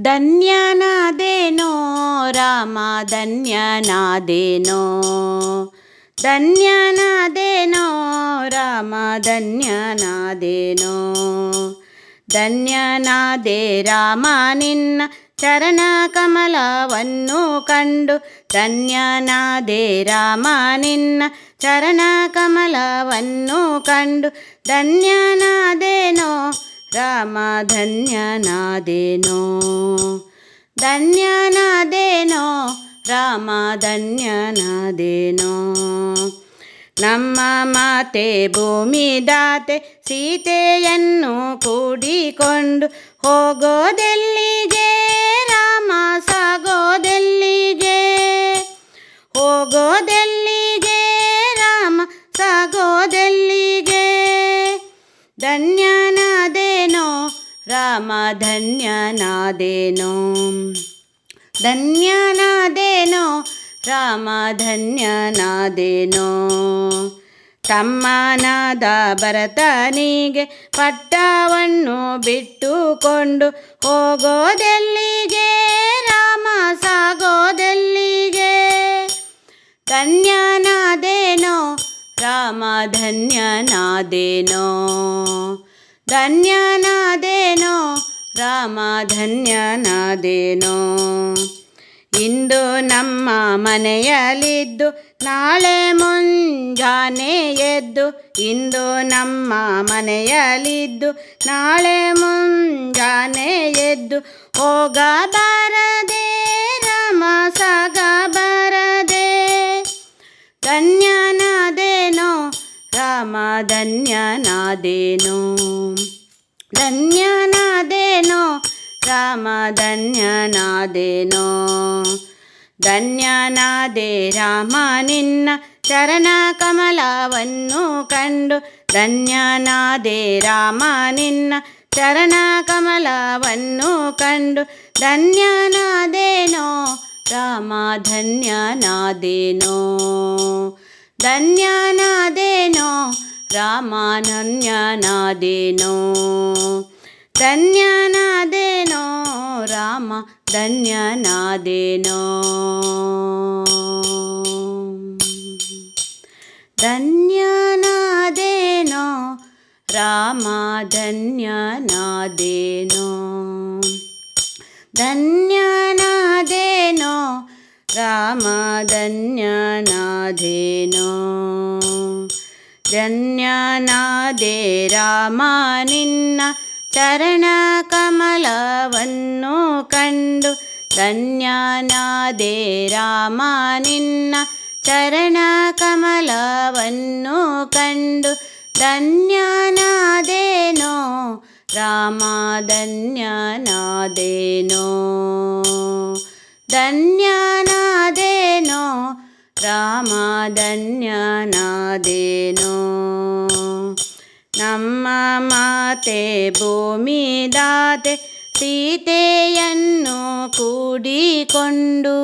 ಧನ್ಯನಾದೇನೋ ರಾಮ ಧನ್ಯನಾದೇನೋ, ಧನ್ಯನಾದೇನೋ ರಾಮ ಧನ್ಯನಾದೇನೋ. ಧನ್ಯನಾದೆ ರಾಮ ನಿನ್ನ ಚರಣ ಕಮಲವನ್ನು ಕಂಡು, ಧನ್ಯನಾದೆ ರಾಮ ನಿನ್ನ ಚರಣ ಕಮಲವನ್ನು ಕಂಡು. ಧನ್ಯನಾದೇನೋ ರಾಮ ಧನ್ಯನಾದೇನೋ, ಧನ್ಯನಾದೇನೋ ರಾಮ ಧನ್ಯನಾದೇನೋ. ನಮ್ಮ ಮಾತೆ ಭೂಮಿದಾತೆ ಸೀತೆಯನ್ನು ಕೂಡಿಕೊಂಡು ಹೋಗೋದೆಲ್ಲಿಗೆ ರಾಮ ಸಾಗೋದೆಲ್ಲಿಗೆ, ಹೋಗೋದೆಲ್ಲಿಗೆ ರಾಮ ಸಾಗೋದೆಲ್ಲಿಗೆ. ಧನ್ಯನಾದೇನೋ ರಾಮ ಧನ್ಯನಾದೇನೋ, ಧನ್ಯನಾದೇನೋ ರಾಮ ಧನ್ಯನಾದೇನೋ. ತಮ್ಮನಾದ ಭರತನಿಗೆ ಪಟ್ಟವನ್ನು ಬಿಟ್ಟುಕೊಂಡು ಹೋಗೋದೆಲ್ಲಿಗೆ ರಾಮ ಸಾಗೋದೆಲ್ಲಿಗೆ. ಧನ್ಯನಾದೇನೋ ರಾಮ ಧನ್ಯನಾದೇನೋ, ಧನ್ಯನಾದೇನೋ ರಾಮ ಧನ್ಯನಾದೇನೋ. ಇಂದು ನಮ್ಮ ಮನೆಯಲ್ಲಿದ್ದು ನಾಳೆ ಮುಂಜಾನೆ ಎದ್ದು, ಇಂದು ನಮ್ಮ ಮನೆಯಲ್ಲಿದ್ದು ನಾಳೆ ಮುಂಜಾನೆ ಎದ್ದು ಹೋಗಬಾರದೆ ರಾಮ ಸಾಗಬಾರದೆ. ಧನ್ಯನಾದೇನೋ ರಾಮ ಧನ್ಯನಾದೇನೋ, ಧನ್ಯನಾದೇನೋ ರಾಮ ಧನ್ಯನಾದೇನೋ. ಧನ್ಯನಾದೆ ರಾಮ ನಿನ್ನ ಚರಣ ಕಮಲವನ್ನು ಕಂಡು, ಧನ್ಯನಾದೆ ರಾಮ ನಿನ್ನ ಚರಣ ಕಮಲವನ್ನು ಕಂಡು. ಧನ್ಯನಾದೇನೋ ರಾಮ ಧನ್ಯನಾದೇನೋ, ಧನ್ಯನಾದೇನೋ ರಾಮ ಧನ್ಯನಾದೇನೋ. ಧನ್ಯನಾದೇನೋ ರಾಮ ಧನ್ಯನಾದೇನೋ, ಧನ್ಯನಾದೇನೋ ರಾಮ ಧನ್ಯನಾದೇನೋ, ಧನ್ಯನಾದೇನೋ ರಾಮ ಧನ್ಯನಾದೇನೋ. ಧನ್ಯನಾದೆ ರಾಮ ನಿನ್ನ ಚರಣ ಕಮಲವನ್ನು ಕಂಡು, ಧನ್ಯನಾದೆ ರಾಮ ನಿನ್ನ ಚರಣ ಕಮಲವನ್ನು ಕಂಡು. ಧನ್ಯನಾದೇನೋ ರಾಮ ಧನ್ಯನಾದೇನೋ, ಧನ್ಯನಾದೇನೋ ರಾಮ ಧನ್ಯನಾದೇನೋ. ನಮ್ಮ ಮಾತೆ ಭೂಮಿದಾತೆ ಸೀತೆಯನ್ನು ಕೂಡಿಕೊಂಡು